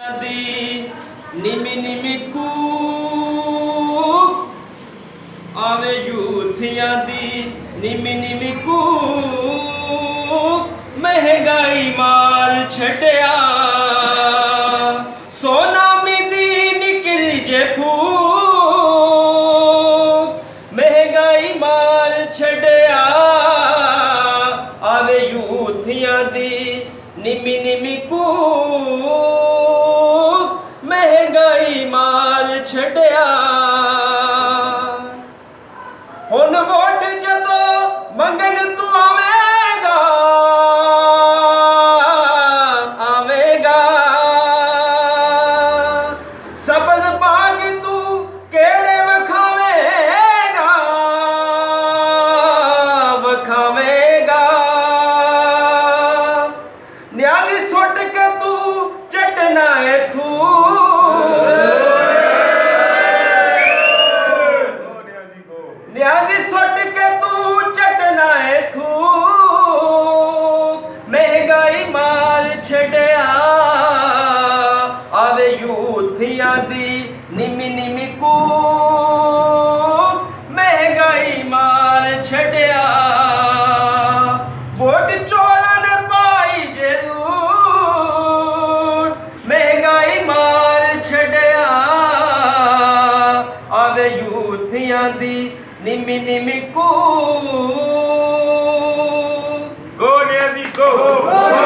दी निमी निमी कूक आवे यूथियां दी निमी निमी कूक महंगाई माल छड़िया सोना मिदी निकल जे फूक महंगाई माल छड़िया आवे यूथियां दी निमी निमी कूक महंगाई माल छड़िया हुन वोट जदों मंगन तू आवेगा आवेगा सबज बाग तू केड़े वखावेगा वखावेगा न्याजी सुट के तू चटना है तू न्याजी सुट के तू चटना है तू महंगाई माल छड़िया आवे यूथियां दी निमी निमी कूक महंगाई माल छड़िया वोट चोरन पाई जरूर महंगाई माल छड़िया आवे यूथियां दी निमी निमी कूक